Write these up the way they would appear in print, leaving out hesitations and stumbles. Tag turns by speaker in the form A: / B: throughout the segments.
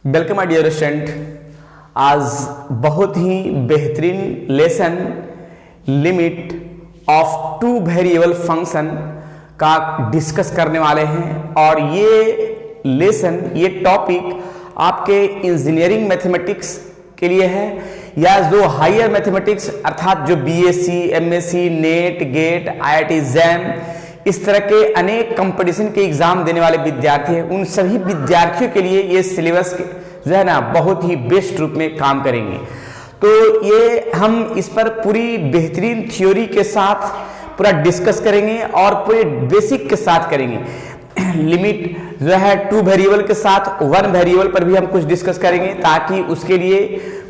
A: Welcome my dear student. आज बहुत ही बेहतरीन lesson limit of two variable function का डिस्कस करने वाले हैं और ये टॉपिक आपके इंजीनियरिंग मैथमेटिक्स के लिए है या जो हायर मैथमेटिक्स अर्थात जो BSc, MSc, NET, GATE, IIT, JAM इस तरह के अनेक कंपटीशन के एग्जाम देने वाले विद्यार्थी हैं, उन सभी विद्यार्थियों के लिए ये सिलेबस जो है ना बहुत ही बेस्ट रूप में काम करेंगे। तो ये हम इस पर पूरी बेहतरीन थ्योरी के साथ पूरा डिस्कस करेंगे और पूरे बेसिक के साथ करेंगे। लिमिट जो है टू वेरिएबल के साथ वन वेरिएबल पर भी हम कुछ डिस्कस करेंगे ताकि उसके लिए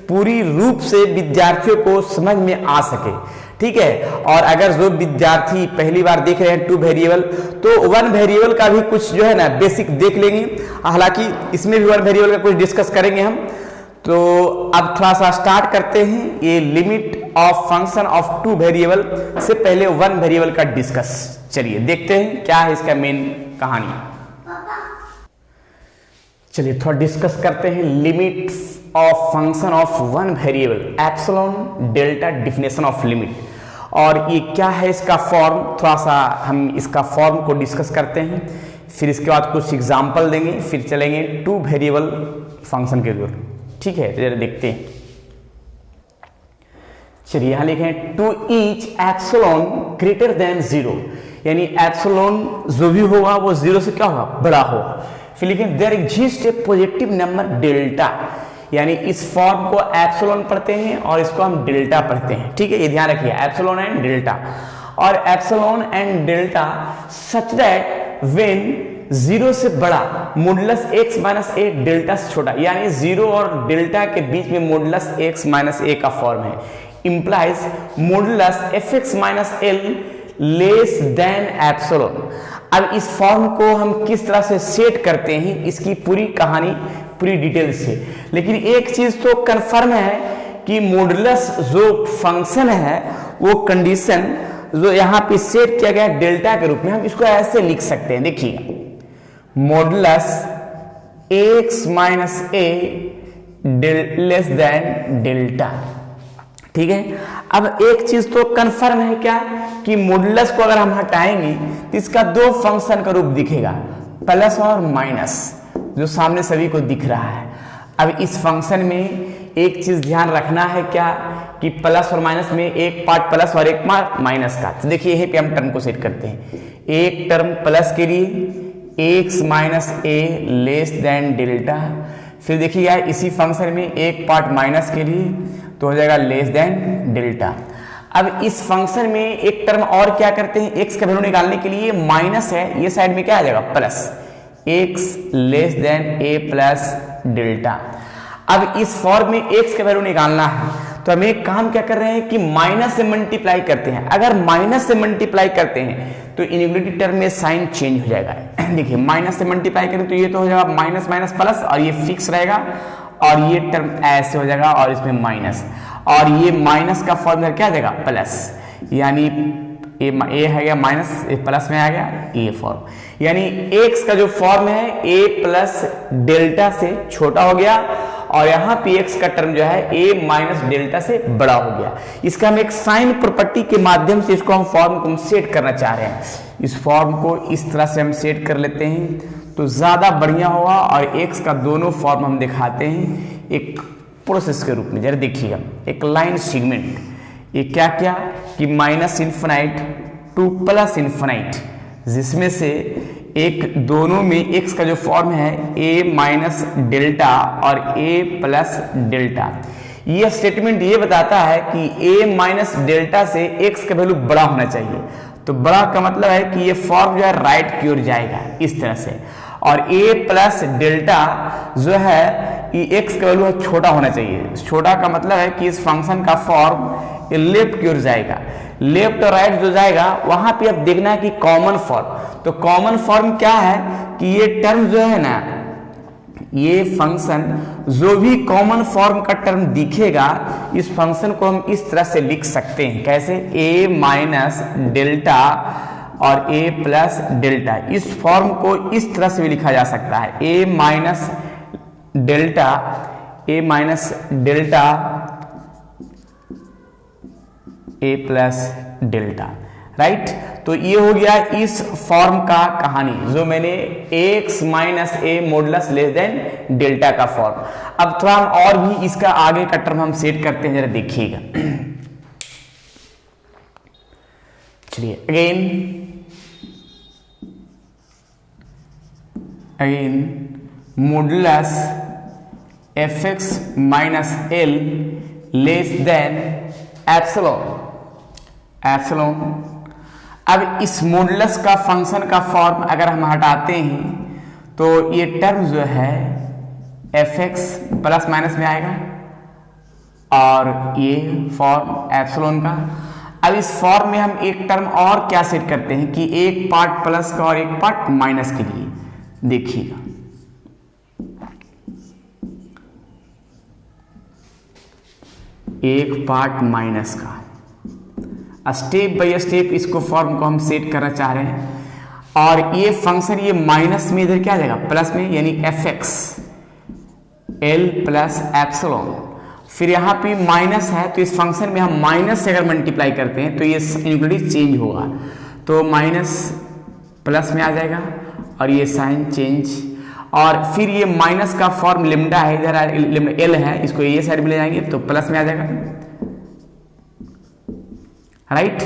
A: पूरी रूप से विद्यार्थियों को समझ में आ सके। ठीक है, और अगर जो विद्यार्थी पहली बार देख रहे हैं टू वेरिएबल तो वन वेरिएबल का भी कुछ जो है ना बेसिक देख लेंगे। हालांकि इसमें भी वन वेरिएबल का कुछ डिस्कस करेंगे हम। तो अब थोड़ा सा स्टार्ट करते हैं ये limit of function of two variable से पहले वन वेरिएबल का डिस्कस। चलिए देखते हैं क्या है इसका मेन कहानी। चलिए थोड़ा डिस्कस करते हैं limits of function of one variable, epsilon delta definition of limit. और ये क्या है इसका फॉर्म, थोड़ा सा हम इसका फॉर्म को डिस्कस करते हैं, फिर इसके बाद कुछ एग्जांपल देंगे, फिर चलेंगे टू वेरिएबल फंक्शन के दूर। ठीक है, तो जरा देखते हैं। चलिए यहां लिखें to each epsilon greater than zero, यानी एप्सिलॉन जो भी होगा वो जीरो से क्या होगा, बड़ा होगा। फिर लिखें there exist a positive number delta, यानी इस फॉर्म को एप्सिलॉन पढ़ते हैं और इसको हम डेल्टा पढ़ते हैं। ठीक है, ये ध्यान रखिए, एप्सिलॉन एंड डेल्टा। और epsilon and delta such that when zero से बड़ा मॉडुलस एक्स माइनस ए डेल्टा से छोटा, यानी जीरो और डेल्टा के बीच में मॉडुलस एक्स माइनस ए का फॉर्म है, implies modulus F x minus L less than epsilon. अब इस फॉर्म को हम किस तरह से सेट करते हैं इसकी पूरी कहानी पूरी डिटेल से, लेकिन एक चीज तो कंफर्म है कि मॉडुलस जो फंक्शन है वो कंडीशन जो यहां पे सेट किया गया डेल्टा के रूप में, हम इसको ऐसे लिख सकते हैं। देखिए मॉडुलस एक्स माइनस ए लेस देन डेल्टा। ठीक है, अब एक चीज तो कंफर्म है क्या कि मॉडुलस को अगर हम हटाएंगे तो इसका दो फंक्शन का रूप दिखेगा, प्लस और माइनस, जो सामने सभी को दिख रहा है। अब इस फंक्शन में एक चीज ध्यान रखना है क्या कि प्लस और माइनस में एक पार्ट प्लस और एक पार्ट माइनस का। तो देखिए यहीं पे हम टर्म को सेट करते हैं। एक टर्म प्लस के लिए एक्स माइनस ए लेस देन डेल्टा, फिर देखिए यार इसी फंक्शन में एक पार्ट माइनस के लिए तो हो जाएगा लेस देन डेल्टा। अब इस फंक्शन में एक टर्म और क्या करते हैं, एक्स का वैल्यू निकालने के लिए माइनस है, ये साइड में क्या आ जाएगा plus, x less than a plus delta. अब इस फॉर्म में एक्स का वैल्यू निकालना है तो हम एक काम क्या कर रहे हैं कि माइनस से मल्टीप्लाई करते हैं। अगर माइनस से मल्टीप्लाई करते हैं तो इनइक्वालिटी टर्म में साइन चेंज हो जाएगा। देखिए माइनस से मल्टीप्लाई करें तो ये तो हो जाएगा माइनस माइनस प्लस और ये फिक्स रहेगा और ये टर्म ऐसे हो जाएगा और इसमें माइनस, और ये माइनस का फॉर्म क्या आ जाएगा प्लस, यानी ए है गया माइनस, ए प्लस में आ गया ए फॉर्म, यानी एक्स का जो फॉर्म है ए प्लस डेल्टा से छोटा हो गया और यहाँ पे एक्स का टर्म जो है ए माइनस डेल्टा से बड़ा हो गया। इसका हम एक साइन प्रॉपर्टी के माध्यम से इसको हम फॉर्म को सेट करना चाह रहे हैं। इस फॉर्म को इस तरह से हम सेट कर लेते हैं तो ज्यादा बढ़िया होगा और एक्स का दोनों फॉर्म हम दिखाते हैं एक प्रोसेस के रूप में। जरा देखिएगा एक लाइन सेगमेंट, ये क्या क्या कि minus infinite two plus infinite, जिसमें से एक दोनों में एक्स का जो फॉर्म है ए माइनस डेल्टा और ए प्लस डेल्टा। यह स्टेटमेंट ये बताता है कि ए माइनस डेल्टा से एक्स का वैल्यू बड़ा होना चाहिए। तो बड़ा का मतलब है कि ये फॉर्म जो है राइट की ओर जाएगा इस तरह से, और ए प्लस डेल्टा जो है एक्स का वैल्यू छोटा होना चाहिए। छोटा का मतलब है कि इस फंक्शन का फॉर्म लेफ्ट की ओर जाएगा। लेफ्ट और राइट जो जाएगा वहां पे अब देखना है कि कॉमन फॉर्म, तो कॉमन फॉर्म क्या है कि ये टर्म जो है ना, ये फंक्शन जो भी कॉमन फॉर्म का टर्म दिखेगा इस फंक्शन को हम इस तरह से लिख सकते हैं। कैसे, ए माइनस डेल्टा और ए प्लस डेल्टा, इस फॉर्म को इस तरह से भी लिखा जा सकता है, a minus delta A minus delta A plus delta, right. तो ये हो गया इस फॉर्म का कहानी जो मैंने x माइनस ए मॉडुलस लेस देन डेल्टा का फॉर्म। अब थोड़ा हम और भी इसका आगे का टर्म हम सेट करते हैं, जरा देखिएगा। चलिए again modulus F x minus L less than epsilon. अब इस मॉडुलस का फंक्शन का फॉर्म अगर हम हटाते हैं तो ये टर्म जो है एफ एक्स प्लस माइनस में आएगा और ये फॉर्म एप्सिलॉन का। अब इस फॉर्म में हम एक टर्म और क्या सेट करते हैं कि एक पार्ट प्लस का और एक पार्ट माइनस के लिए। देखिएगा एक पार्ट माइनस का, स्टेप बाय स्टेप इसको फॉर्म को हम सेट करना चाह रहे हैं। और ये फंक्शन ये माइनस में इधर क्या आ जाएगा प्लस में, यानी f x L plus epsilon. फिर यहाँ पे माइनस है तो इस फंक्शन में हम माइनस से अगर मल्टीप्लाई करते हैं तो ये इनक्लूडिंग चेंज होगा, तो माइनस प्लस में आ जाएगा और ये साइन चेंज। और फिर ये माइनस का फॉर्म लिम्डा है, इधर एल है, इसको ये साइड में ले जाएंगे तो प्लस में आ जाएगा, राइट।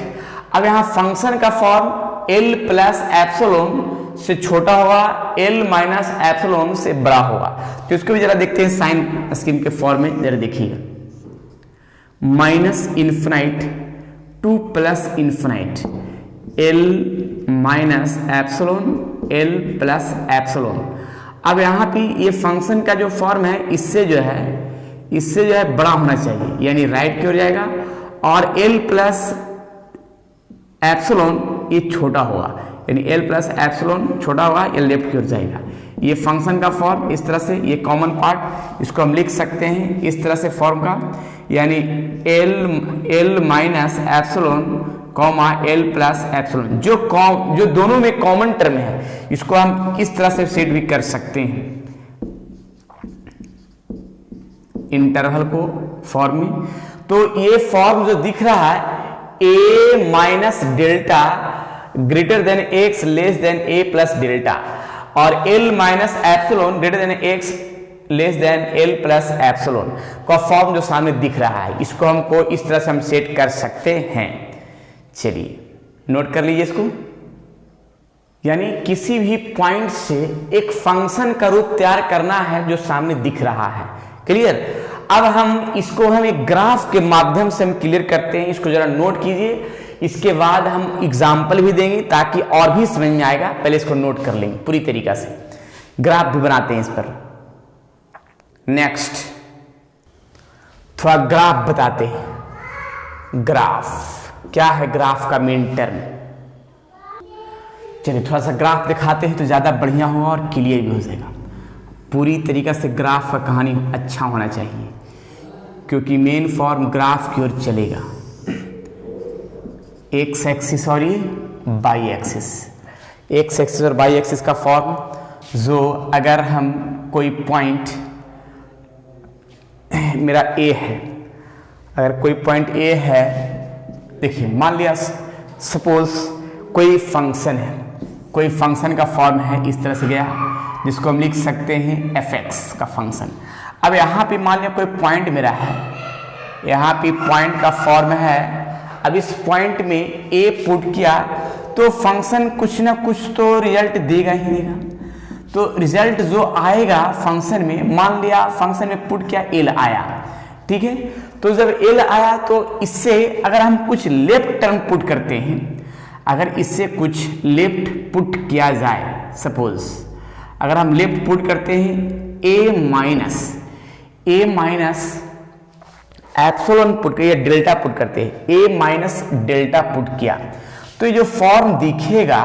A: अब यहाँ फंक्शन का फॉर्म एल प्लस एप्सिलॉन से छोटा होगा, एल माइनस एप्सिलॉन से बड़ा होगा। तो इसको भी जरा देखते हैं साइन स्कीम के फॉर्म में, जरा देखिएगा minus infinite two plus infinite L minus epsilon L plus epsilon. अब यहाँ पे ये फंक्शन का जो फॉर्म है इससे जो है बड़ा होना चाहिए, यानी राइट की ओर जाएगा, और एल प्लस एप्सिलॉन ये छोटा होगा, यानी एल प्लस एप्सिलॉन छोटा होगा, ये लेफ्ट की ओर जाएगा। ये फंक्शन का फॉर्म इस तरह से, ये कॉमन पार्ट इसको हम लिख सकते हैं इस तरह से फॉर्म का, यानी L minus epsilon comma L plus epsilon. जो दोनों में कॉमन टर्म है इसको हम इस तरह से सेट भी कर सकते हैं इंटरवल को फॉर्म में। तो ये फॉर्म जो दिख रहा है a minus delta greater than x less than a plus delta, और L minus epsilon greater than x less than L plus epsilon का फॉर्म जो सामने दिख रहा है, इसको हमको इस तरह से हम सेट कर सकते हैं। चलिए नोट कर लीजिए इसको, यानी किसी भी पॉइंट से एक फंक्शन का रूप तैयार करना है जो सामने दिख रहा है। क्लियर। अब हम एक ग्राफ के माध्यम से हम क्लियर करते हैं, इसको जरा नोट कीजिए, इसके बाद हम एग्जाम्पल भी देंगे ताकि और भी समझ में आएगा। पहले इसको नोट कर लेंगे पूरी तरीका से, ग्राफ भी बनाते हैं इस पर। नेक्स्ट थोड़ा ग्राफ बताते हैं। ग्राफ क्या है, ग्राफ का मेन टर्म। चलिए थोड़ा सा ग्राफ दिखाते हैं तो ज्यादा बढ़िया होगा और क्लियर भी हो जाएगा। पूरी तरीका से ग्राफ का कहानी अच्छा होना चाहिए क्योंकि मेन फॉर्म ग्राफ की ओर चलेगा। एक्स एक्सिस और ये बाई एक्सिस, एक्स एक्सिस और बाई एक्सिस का फॉर्म जो अगर हम कोई पॉइंट, मेरा ए है, अगर कोई पॉइंट ए है, देखिए मान लिया सपोज कोई फंक्शन है, कोई फंक्शन का फॉर्म है इस तरह से गया जिसको हम लिख सकते हैं एफ एक्स का फंक्शन। अब यहाँ पे मान लिया कोई पॉइंट मेरा है, यहाँ पे पॉइंट का फॉर्म है। अब इस पॉइंट में ए पुट किया तो फंक्शन कुछ ना कुछ तो रिजल्ट देगा ही देगा। तो रिजल्ट जो आएगा फंक्शन में, मान लिया फंक्शन में पुट किया एल आया, ठीक है। तो जब एल आया तो इससे अगर हम कुछ लेफ्ट टर्म पुट करते हैं, अगर इससे कुछ लेफ्ट पुट किया जाए, सपोज अगर हम लेफ्ट पुट करते हैं ए माइनस एप्सिलॉन पुट या डेल्टा पुट करते हैं, ए माइनस डेल्टा पुट किया तो ये जो फॉर्म दिखेगा,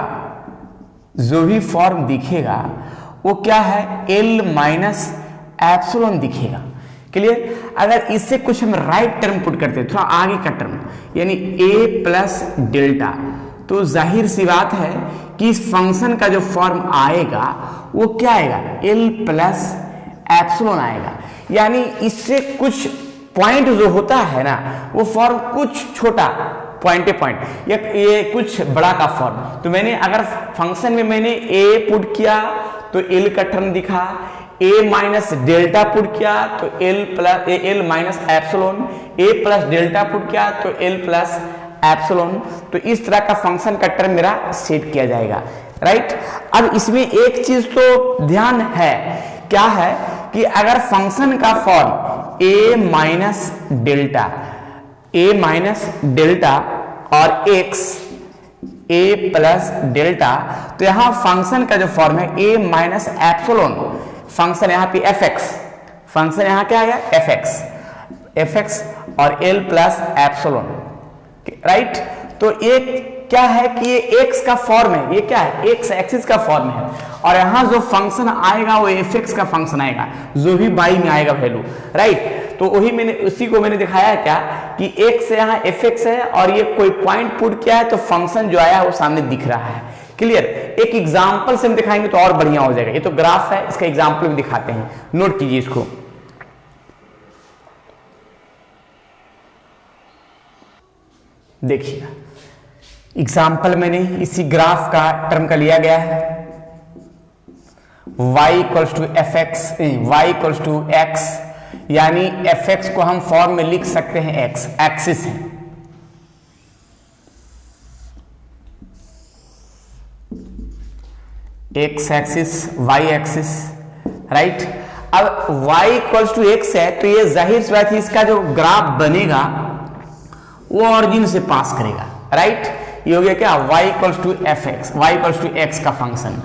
A: जो भी फॉर्म दिखेगा वो क्या है, एल माइनस एप्सिलॉन दिखेगा। क्लियर। अगर इससे कुछ हम राइट टर्म पुट करते हैं, थोड़ा आगे का टर्म, यानी ए प्लस डेल्टा, तो जाहिर सी बात है कि इस फंक्शन का जो फॉर्म आएगा वो क्या आएगा, एल प्लस एप्सिलॉन आएगा। यानी इससे कुछ पॉइंट जो होता है ना वो फॉर्म कुछ छोटा पॉइंट ये कुछ बड़ा का फॉर्म। तो मैंने अगर फंक्शन में मैंने ए पुट किया तो एल का टर्म दिखा, ए माइनस डेल्टा पुट किया तो एल माइनस एप्सिलॉन, ए प्लस डेल्टा पुट किया तो एल प्लस एप्सिलॉन। तो इस तरह का फंक्शन का टर्म मेरा सेट किया जाएगा, राइट। अब इसमें एक चीज तो ध्यान है, क्या है कि अगर फंक्शन का फॉर्म ए माइनस डेल्टा और एक्स ए प्लस डेल्टा, तो यहां फंक्शन का जो फॉर्म है ए माइनस एप्सिलॉन, फंक्शन यहां पे एफ एक्स, फंक्शन यहां क्या आया एफ एक्स और एल प्लस एप्सिलॉन, राइट। तो एक क्या है कि ये एक्स का फॉर्म है, ये क्या है एक्स एक्सिस का फॉर्म है, और यहां जो फंक्शन आएगा वो एफ एक्स का फंक्शन आएगा, जो भी बाई में आएगा वैल्यू, राइट। तो वही मैंने उसी को मैंने दिखाया क्या कि एक्स यहाँ एफ एक्स है और ये कोई पॉइंट पुट किया है तो फंक्शन जो आया है वो सामने दिख रहा है। क्लियर। एक एग्जाम्पल से हम दिखाएंगे तो और बढ़िया हो जाएगा। ये तो ग्राफ है, इसका एग्जाम्पल भी दिखाते हैं, नोट कीजिए इसको। देखिए एग्जाम्पल मैंने इसी ग्राफ का टर्म का लिया गया है, y equals to f x, y equals to x, यानी एफ एक्स को हम फॉर्म में लिख सकते हैं एक्स एक्सिस है, x axis y axis, right. अब y इक्वल्स टू एक्स है तो ये जाहिर सी बात है इसका जो ग्राफ बनेगा वो ऑरिजिन से पास करेगा, राइट। ये हो गया क्या y equals to f x, y equals to x का फंक्शन।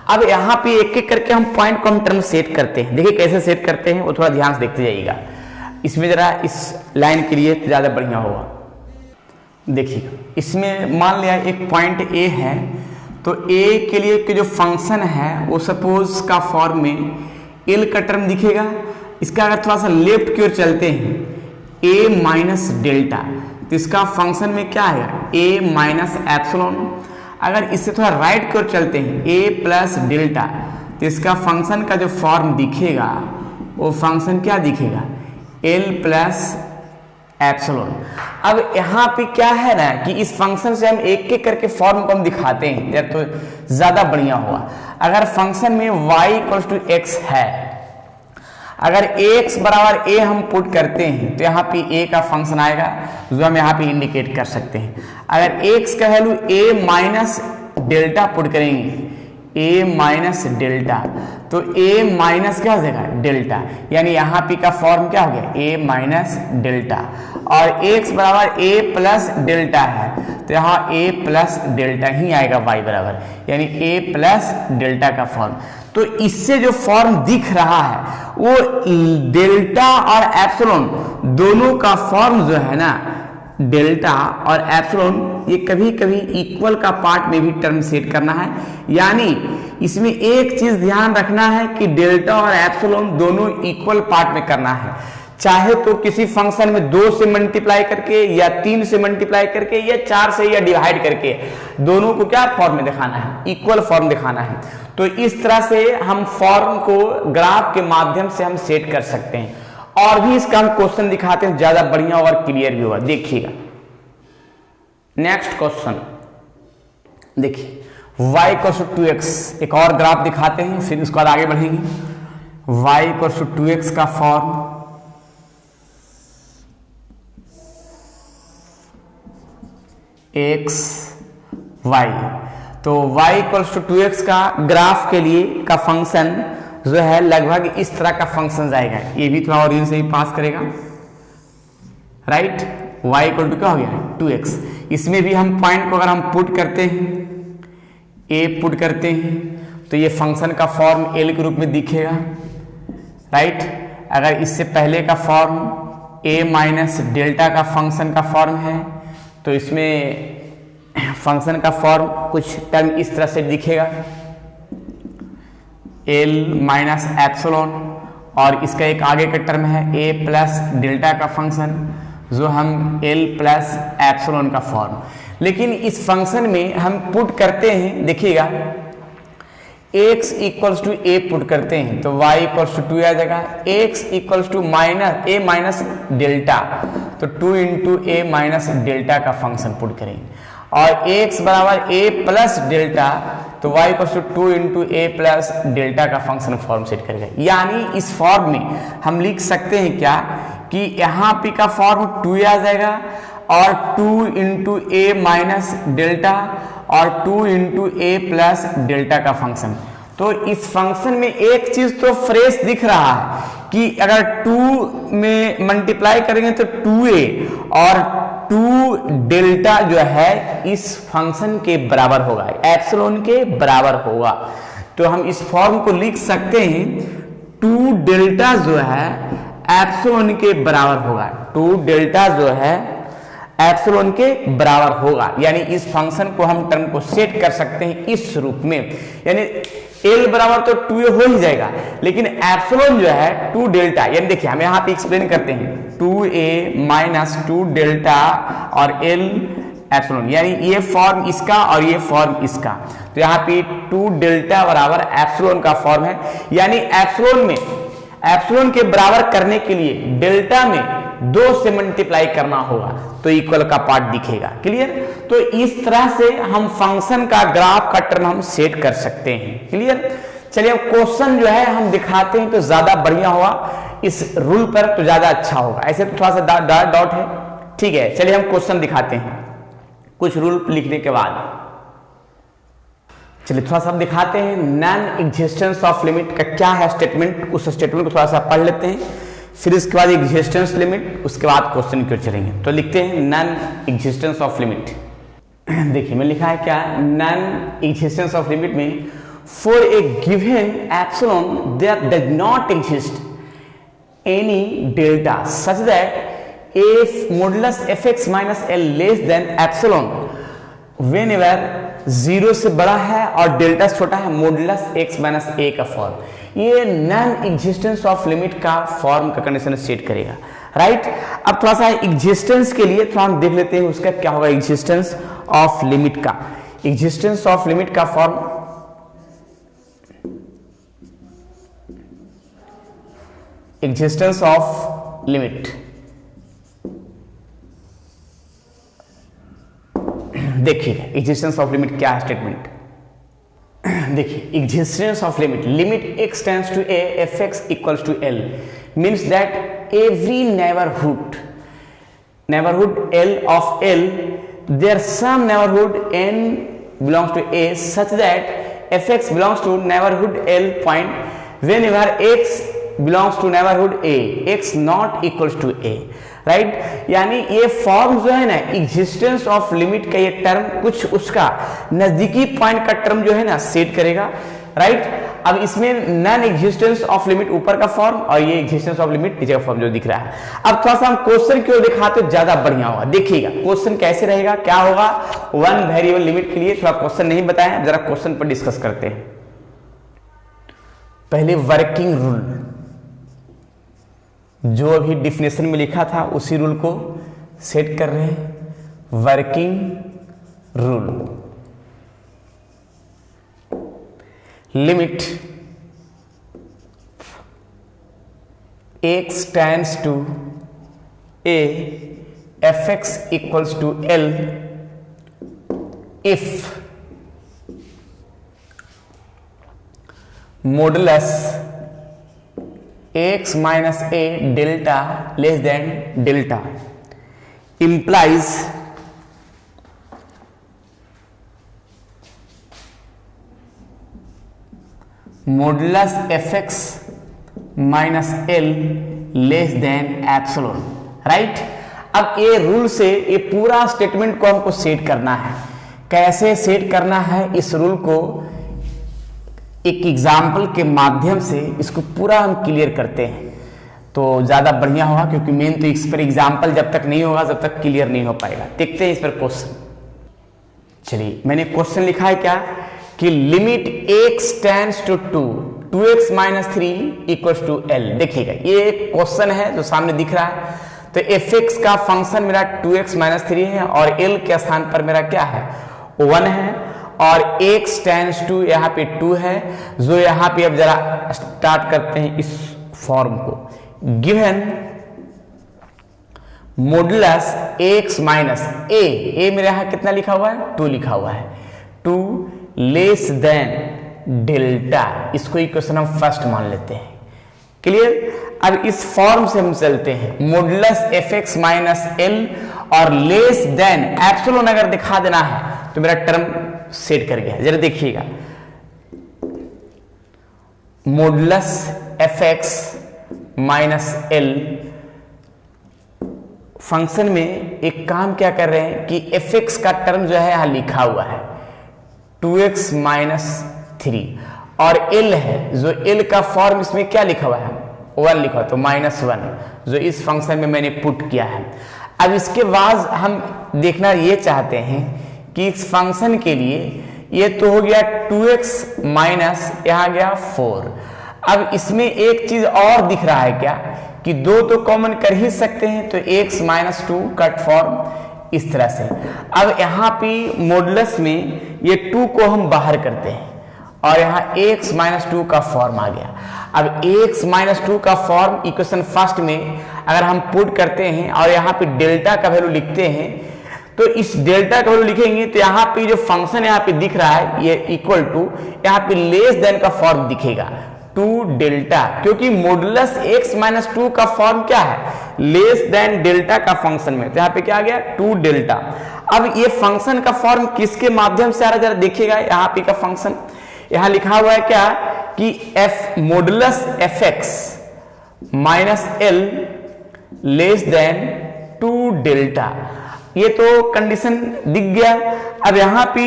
A: अब यहाँ पे एक एक करके हम पॉइंट को हम टर्म सेट करते हैं, देखिए कैसे सेट करते हैं वो थोड़ा ध्यान से देखते जाइएगा। इसमें जरा इस लाइन के लिए ज़्यादा बढ़िया होगा। देखिए इसमें मान लिया एक पॉइंट ए है, तो ए के लिए के जो फंक्शन है वो सपोज का फॉर्म में एल का टर्म दिखेगा। इसका अगर थोड़ा सा लेफ्ट की ओर चलते हैं ए माइनस डेल्टा, तो इसका फंक्शन में क्या आएगा ए माइनस एप्सिलॉन। अगर इससे थोड़ा राइट की ओर चलते हैं ए प्लस डेल्टा, तो इसका फंक्शन का जो फॉर्म दिखेगा वो फंक्शन क्या दिखेगा एल प्लस एप्सिलॉन। अब यहाँ पे क्या है ना कि इस फंक्शन से हम एक एक करके फॉर्म को हम दिखाते हैं या तो ज्यादा बढ़िया होगा। अगर फंक्शन में y इक्वल्स टू एक्स है, अगर x बराबर a हम पुट करते हैं तो यहाँ पे a का फंक्शन आएगा जो हम यहाँ पे इंडिकेट कर सकते हैं। अगर x का value a minus delta put करेंगे, a माइनस डेल्टा, तो a माइनस क्या हो जाएगा डेल्टा, यानी यहाँ पे का फॉर्म क्या हो गया a माइनस डेल्टा। और x बराबर a प्लस डेल्टा है तो यहाँ a प्लस डेल्टा ही आएगा y बराबर, यानी a प्लस डेल्टा का फॉर्म। तो इससे जो फॉर्म दिख रहा है वो डेल्टा और एप्सिलॉन दोनों का फॉर्म जो है ना, डेल्टा और एप्सिलॉन ये कभी कभी इक्वल का पार्ट में भी टर्म सेट करना है। यानी इसमें एक चीज ध्यान रखना है कि डेल्टा और एप्सिलॉन दोनों इक्वल पार्ट में करना है, चाहे तो किसी फंक्शन में 2 से मल्टीप्लाई करके या 3 से मल्टीप्लाई करके या 4 से या डिवाइड करके, दोनों को क्या फॉर्म में दिखाना है इक्वल फॉर्म दिखाना है। तो इस तरह से हम फॉर्म को ग्राफ के माध्यम से हम सेट कर सकते हैं। और भी इसका हम क्वेश्चन दिखाते हैं, ज्यादा बढ़िया और क्लियर भी होगा। देखिएगा नेक्स्ट क्वेश्चन, देखिए y इक्वल्स टू 2x, एक और ग्राफ दिखाते हैं फिर उसके बाद आगे बढ़ेंगे। y इक्वल्स टू 2x का फॉर्म, x y, तो y इक्वल्स टू 2x का ग्राफ के लिए का फंक्शन जो है लगभग इस तरह का फंक्शन जाएगा। ये भी थोड़ा ओरिजिन से ही पास करेगा, राइट। y इक्वल टू क्या हो गया 2x। इसमें भी हम पॉइंट को अगर हम पुट करते हैं a पुट करते हैं तो ये फंक्शन का फॉर्म l के रूप में दिखेगा, राइट। अगर इससे पहले का फॉर्म a माइनस डेल्टा का फंक्शन का फॉर्म है तो इसमें फंक्शन का फॉर्म कुछ टर्म इस तरह से दिखेगा एल माइनस एप्सिलॉन, और इसका एक आगे का टर्म है ए प्लस डेल्टा का फंक्शन जो हम एल प्लस एप्सिलॉन का फॉर्म। लेकिन इस फंक्शन में हम पुट करते हैं, देखिएगा x equals to a put करते हैं तो y इक्वल्स टू 2 आ जाएगा। x equals to minus a minus delta तो 2 इंटू a माइनस डेल्टा का फंक्शन पुट करेंगे और x बराबर a प्लस डेल्टा तो y equals to 2 into a plus delta का फंक्शन फॉर्म सेट करेगा। यानी इस फॉर्म में हम लिख सकते हैं क्या कि यहाँ p का फॉर्म 2 आ जाएगा और 2 इंटू a माइनस डेल्टा और 2 इंटू ए प्लस डेल्टा का फंक्शन। तो इस फंक्शन में एक चीज तो फ्रेश दिख रहा है कि अगर 2 में मल्टीप्लाई करेंगे तो 2a और 2 डेल्टा जो है इस फंक्शन के बराबर होगा, एप्सिलॉन के बराबर होगा। तो हम इस फॉर्म को लिख सकते हैं 2 डेल्टा जो है एप्सिलॉन के बराबर होगा, 2 डेल्टा जो है एप्सिलॉन के बराबर होगा। यानी इस फंक्शन को हम टर्म को सेट कर सकते हैं इस रूप में, यानी L बराबर तो 2a हो ही जाएगा लेकिन एप्सिलॉन जो है 2 डेल्टा, यानी देखिए हम यहाँ पे एक्सप्लेन करते हैं 2a माइनस 2 डेल्टा और L एप्सिलॉन, यानी ये फॉर्म इसका और ये फॉर्म इसका। तो यहाँ पे 2 डेल्टा बराबर एप्सिलॉन का फॉर्म है, यानी एप्सिलॉन में एप्सिलॉन के बराबर करने के लिए डेल्टा में 2 से मल्टीप्लाई करना होगा तो इक्वल का पार्ट दिखेगा। क्लियर? तो इस तरह से हम फंक्शन का ग्राफ का टर्म हम सेट कर सकते हैं। क्लियर? चलिए अब क्वेश्चन जो है हम दिखाते हैं तो ज्यादा बढ़िया होगा, इस रूल पर तो ज्यादा अच्छा होगा, ऐसे तो थोड़ा सा डाउट है। ठीक है, चलिए हम क्वेश्चन दिखाते हैं कुछ रूल लिखने के बाद। चलिए थोड़ा सा हम दिखाते हैं नॉन एग्जिस्टेंस ऑफ लिमिट का क्या है स्टेटमेंट, उस स्टेटमेंट को थोड़ा सा पढ़ लेते हैं, फिर इसके बाद एग्जिस्टेंस लिमिट, उसके बाद क्वेश्चन क्यों चलेंगे। तो लिखते हैं नॉन एग्जिस्टेंस ऑफ लिमिट। देखिए मैं लिखा है क्या, नॉन एग्जिस्टेंस ऑफ लिमिट में for a given epsilon there does not exist any delta such that if modulus fx minus L less than epsilon whenever 0 से बड़ा है और डेल्टा छोटा है, मॉडुलस x माइनस a का form, ये non existence of limit का form का कंडीशन सेट करेगा। राइट? अब थोड़ा सा एग्जिस्टेंस के लिए थोड़ा हम देख लेते हैं उसका क्या होगा एग्जिस्टेंस ऑफ लिमिट का। एग्जिस्टेंस ऑफ लिमिट का फॉर्म एग्जिस्टेंस ऑफ लिमिट, देखिए एग्जिस्टेंस ऑफ लिमिट क्या है स्टेटमेंट। देखिए existence of limit, limit x tends to a fx equals to l means that every neighborhood L of L there some neighborhood n belongs to a such that fx belongs to neighborhood L point whenever x belongs to neighborhood a, x not equals to a। Right? यानी ये form जो है ना existence of limit का ये term कुछ उसका नजदीकी पॉइंट का टर्म जो है ना सेट करेगा। राइट? अब इसमें नॉन एग्जिस्टेंस ऑफ लिमिट ऊपर का फॉर्म और ये एग्जिस्टेंस ऑफ लिमिट नीचे का फॉर्म जो दिख रहा है। अब थोड़ा सा हम क्वेश्चन क्यों दिखाते तो ज्यादा बढ़िया होगा। देखिएगा क्वेश्चन कैसे रहेगा, क्या होगा। वन वेरिएबल लिमिट के लिए थोड़ा क्वेश्चन नहीं बताया, जरा क्वेश्चन पर डिस्कस करते हैं। पहले वर्किंग रूल, जो अभी डिफिनेशन में लिखा था उसी रूल को सेट कर रहे हैं। Working rule, limit x tends to a fx equals to l if modulus x minus a delta less than delta implies modulus fx minus l less than epsilon. Right? अब ये rule से ये पूरा statement को हमको set करना है। कैसे सेट करना है इस रूल को, एक एग्जाम्पल के माध्यम से इसको पूरा हम क्लियर करते हैं तो ज्यादा बढ़िया होगा, क्योंकि मेन तो इस पर एग्जाम्पल जब तक नहीं होगा जब तक क्लियर नहीं हो पाएगा। देखते हैं इस पर क्वेश्चन। चलिए मैंने क्वेश्चन लिखा है क्या कि limit x tends to 2x minus 3 equals to l। देखिएगा ये क्वेश्चन है जो सामने दिख रहा है, तो fx का फंक्शन मेरा 2x माइनस 3 है और l के स्थान पर मेरा क्या है 1 है, और x टेंस टू यहाँ पे 2 है, जो यहाँ पे अब जरा स्टार्ट करते हैं इस फॉर्म को। Given modulus x minus a मेरे यहाँ कितना लिखा हुआ है 2 लिखा हुआ है, 2 लेस देन डेल्टा, इसको इक्वेशन हम फर्स्ट मान लेते हैं। क्लियर। अब इस फॉर्म से हम चलते हैं, मॉडुलस fx माइनस l और लेस देन एप्सिलॉन अगर दिखा देना है तो मेरा टर्म सेट कर गया। जरा देखिएगा, modulus fx minus l function में एक काम क्या कर रहे हैं कि fx का टर्म जो है यहां लिखा हुआ है 2x माइनस 3 और l है, जो l का फॉर्म इसमें क्या लिखा हुआ है 1 लिखा हुआ, तो -1 जो इस फंक्शन में मैंने पुट किया है। अब इसके बाद हम देखना ये चाहते हैं कि इस फंक्शन के लिए ये तो हो गया 2x माइनस यहाँ गया 4। अब इसमें एक चीज और दिख रहा है क्या कि 2 तो कॉमन कर ही सकते हैं, तो x माइनस 2 कट फॉर्म इस तरह से। अब यहाँ पे मॉडुलस में ये 2 को हम बाहर करते हैं और यहाँ x माइनस 2 का फॉर्म आ गया। अब x माइनस 2 का फॉर्म इक्वेशन फर्स्ट में अगर हम पुट करते हैं और यहाँ पे डेल्टा का वैल्यू लिखते हैं, तो इस डेल्टा का वैल्यू लिखेंगे तो यहाँ पे जो फंक्शन यहाँ पे दिख रहा है ये इक्वल टू यहाँ पे लेस देन का फॉर्म दिखेगा 2 डेल्टा, क्योंकि मॉडुलस x माइनस 2 का फॉर्म क्या है लेस देन डेल्टा का फंक्शन में, तो यहाँ पे क्या आ गया 2 डेल्टा। अब ये फंक्शन का फॉर्म किसके माध्यम से आ रहा है जरा देखिएगा, यहाँ पे का फंक्शन यहाँ लिखा हुआ है क्या कि f modulus fx minus l less then 2 delta, ये तो कंडीशन दिख गया। अब यहाँ पे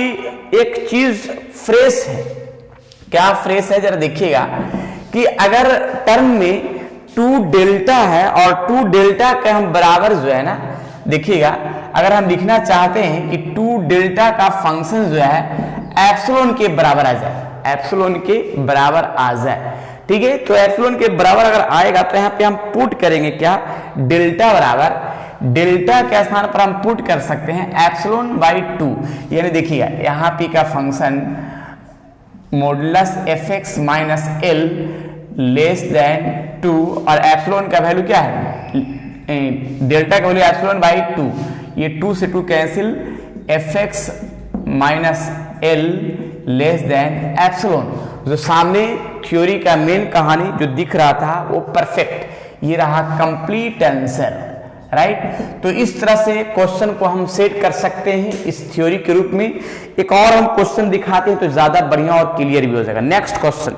A: एक चीज फ्रेश है, क्या फ्रेश है जरा देखिएगा कि अगर टर्म में 2 डेल्टा है और 2 डेल्टा का हम बराबर जो है ना, देखिएगा अगर हम लिखना चाहते हैं कि 2 डेल्टा का फंक्शन जो है एप्सिलॉन के बराबर आ जाए, एप्सिलॉन के बराबर आ जाए, ठीक है। तो एप्सिलॉन के बराबर अगर आएगा तो यहाँ पे हम पुट करेंगे क्या डेल्टा बराबर, डेल्टा के स्थान पर हम पुट कर सकते हैं एप्सिलॉन बाई 2, यानी देखिएगा यहाँ पे का function modulus fx minus l less then 2 और एप्सिलॉन का वैल्यू क्या है डेल्टा का वैल्यू एप्सिलॉन बाई 2, ये 2 से 2 cancel, fx minus l less than epsilon, जो सामने थ्योरी का मेन कहानी जो दिख रहा था वो परफेक्ट, ये रहा कंप्लीट आंसर, राइट। तो इस तरह से क्वेश्चन को हम सेट कर सकते हैं इस थ्योरी के रूप में। एक और हम क्वेश्चन दिखाते हैं तो ज्यादा बढ़िया और क्लियर भी हो जाएगा। Next question,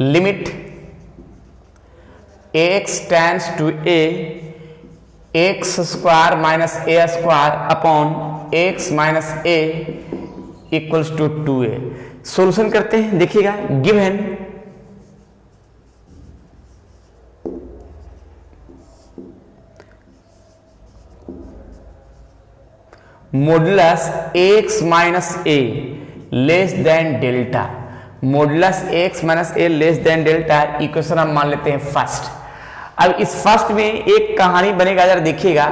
A: limit x tends to a x square minus a square upon x minus a equals to 2a। Solution करते हैं, देखिएगा given modulus x minus a less than delta, modulus x minus a less than delta equation हम मान लेते हैं first. अब इस first में एक कहानी बनेगा, जरा देखिएगा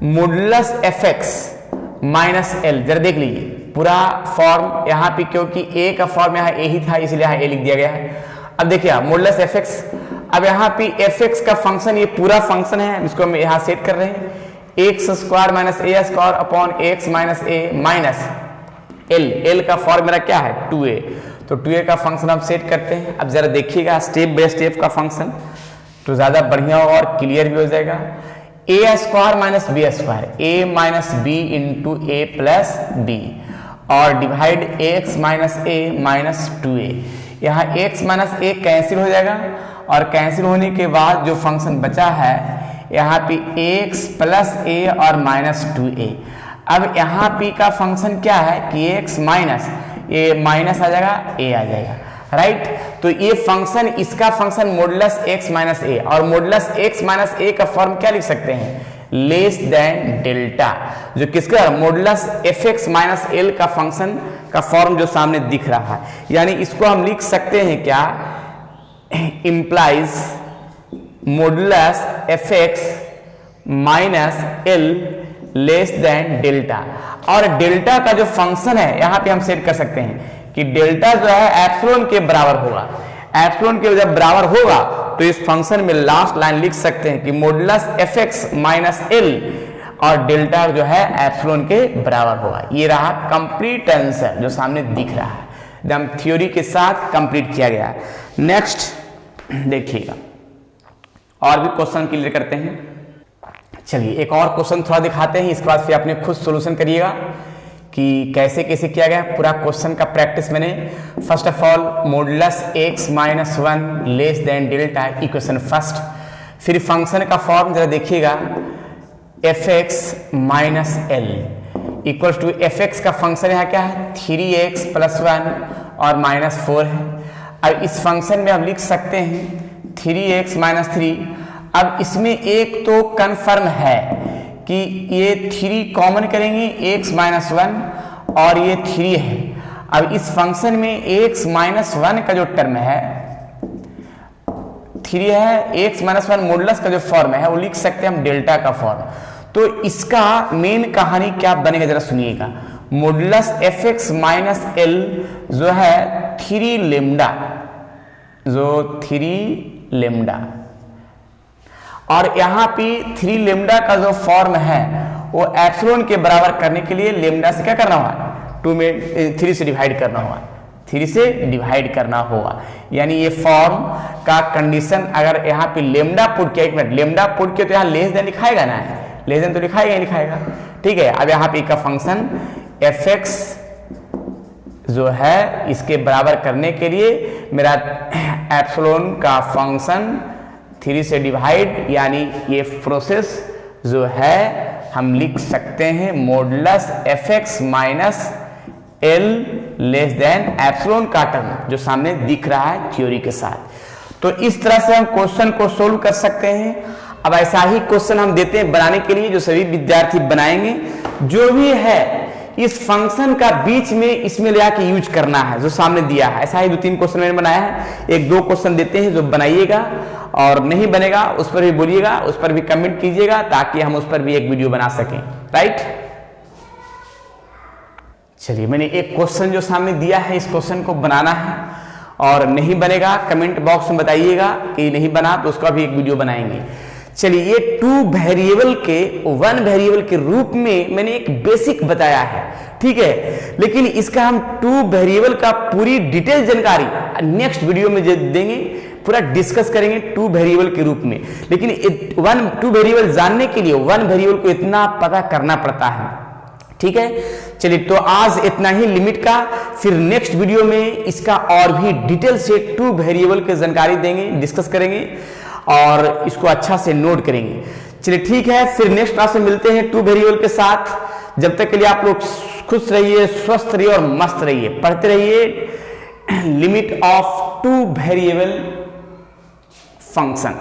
A: मॉडुलस fx माइनस l, जरा देख लीजिए पूरा फॉर्म यहाँ पे, क्योंकि a का फॉर्म यहाँ a ही था इसलिए यहाँ a लिख दिया गया है। अब देखिए मॉडुलस fx, अब यहाँ पे fx का फंक्शन ये पूरा फंक्शन है, इसको हम यहाँ सेट कर रहे हैं एक्स स्क्वायर माइनस ए स्क्वायर अपॉन एक्स माइनस ए माइनस एल का फॉर्म मेरा क्या है 2a, तो 2a का फंक्शन हम सेट करते हैं। अब जरा देखिएगा स्टेप बाय स्टेप का फंक्शन, तो ज्यादा बढ़िया और क्लियर भी हो जाएगा। ए स्क्वायर माइनस बी स्क्वायर, ए माइनस बी इंटू ए प्लस बी, और डिवाइड एक्स माइनस ए माइनस 2a, यहाँ एक्स माइनस ए कैंसिल हो जाएगा और कैंसिल होने के बाद जो फंक्शन बचा है यहाँ पे x प्लस a और माइनस 2a। अब यहाँ p का फंक्शन क्या है कि x माइनस a माइनस आ जाएगा a आ जाएगा, राइट। तो ये फंक्शन, इसका function modulus x minus a, और मॉडुलस x माइनस a का फॉर्म क्या लिख सकते हैं लेस देन डेल्टा, जो किसका मॉडुलस fx माइनस l का फंक्शन का फॉर्म जो सामने दिख रहा है। यानी इसको हम लिख सकते हैं क्या implies modulus fx minus l less than delta. और डेल्टा का जो फंक्शन है यहां पे हम सेट कर सकते हैं कि डेल्टा जो है एप्सिलॉन के बराबर होगा। एप्सिलॉन के जब बराबर होगा तो इस फंक्शन में लास्ट लाइन लिख सकते हैं कि मॉडुलस fx माइनस एल, और डेल्टा जो है एप्सिलॉन के बराबर होगा। ये रहा कंप्लीट आंसर जो सामने दिख रहा है, एकदम थ्योरी के साथ कंप्लीट किया गया है। नेक्स्ट देखिएगा, और भी क्वेश्चन क्लियर करते हैं। चलिए एक और क्वेश्चन थोड़ा दिखाते हैं, इसके बाद फिर अपने खुद सॉल्यूशन करिएगा कि कैसे कैसे किया गया। पूरा क्वेश्चन का प्रैक्टिस मैंने first of all modulus x minus 1 less than delta, equation first. फिर फंक्शन का फॉर्म जरा देखिएगा, fx minus L equals to fx का फंक्शन यहाँ क्या है 3x प्लस 1 और माइनस 4 है। अब इस फंक्शन में हम लिख सकते हैं 3x माइनस 3। अब इसमें एक तो कन्फर्म है कि ये 3 कॉमन करेंगे, x माइनस 1 और ये 3 है। अब इस फंक्शन में x माइनस 1 का जो टर्म है 3 है, x माइनस 1 मॉडुलस का जो फॉर्म है वो लिख सकते हैं हम डेल्टा का फॉर्म। तो इसका मेन कहानी क्या बनेगा जरा सुनिएगा। मॉडुलस fx माइनस एल जो है 3 लेम्डा, जो 3 लेम्डा, और यहाँ पे 3 लेम्डा का जो फॉर्म है वो एप्सिलॉन के बराबर करने के लिए लेम्डा से क्या करना होगा 2 में 3 से डिवाइड करना होगा, 3 से डिवाइड करना होगा। यानी ये फॉर्म का कंडीशन अगर यहाँ पे लेम्डा पुट किया, एक मिनट लेम्डा पुट किया तो यहाँ लेस देन लिखाएगा ना, लेस देन तो लिखाएगा ही लिखाएगा, ठीक है। अब यहाँ पे का फंक्शन fx जो है इसके बराबर करने के लिए मेरा एप्सिलॉन का फंक्शन 3 से डिवाइड, यानी ये प्रोसेस जो है हम लिख सकते हैं modulus fx minus L less than epsilon का टर्म जो सामने दिख रहा है थ्योरी के साथ। तो इस तरह से हम क्वेश्चन को सोल्व कर सकते हैं। अब ऐसा ही क्वेश्चन हम देते हैं बनाने के लिए, जो सभी विद्यार्थी बनाएंगे। जो भी है इस फंक्शन का बीच में इसमें ले आके यूज करना है जो सामने दिया है। ऐसा ही 2-3 क्वेश्चन मैंने बनाया है, 1-2 क्वेश्चन देते हैं जो बनाइएगा, और नहीं बनेगा उस पर भी बोलिएगा, उस पर भी कमेंट कीजिएगा ताकि हम उस पर भी एक वीडियो बना सकें, राइट। चलिए मैंने एक क्वेश्चन जो सामने दिया है इस क्वेश्चन को बनाना है, और नहीं बनेगा कमेंट बॉक्स में बताइएगा कि नहीं बना तो उसका भी एक वीडियो बनाएंगे। चलिए ये 2 वेरिएबल के 1 वेरिएबल के रूप में मैंने एक बेसिक बताया है, ठीक है, लेकिन इसका हम 2 वेरिएबल का पूरी डिटेल जानकारी नेक्स्ट वीडियो में देंगे, पूरा डिस्कस करेंगे 2 वेरिएबल के रूप में। लेकिन 2 वेरिएबल जानने के लिए 1 वेरिएबल को इतना पता करना पड़ता है, ठीक है। चलिए तो आज इतना ही लिमिट का, फिर नेक्स्ट वीडियो में इसका और भी डिटेल से 2 वेरिएबल की जानकारी देंगे, डिस्कस करेंगे और इसको अच्छा से नोट करेंगे। चलिए ठीक है, फिर नेक्स्ट क्लास में मिलते हैं 2 वेरिएबल के साथ। जब तक के लिए आप लोग खुश रहिए, स्वस्थ रहिए और मस्त रहिए, पढ़ते रहिए लिमिट ऑफ 2 वेरिएबल फंक्शन।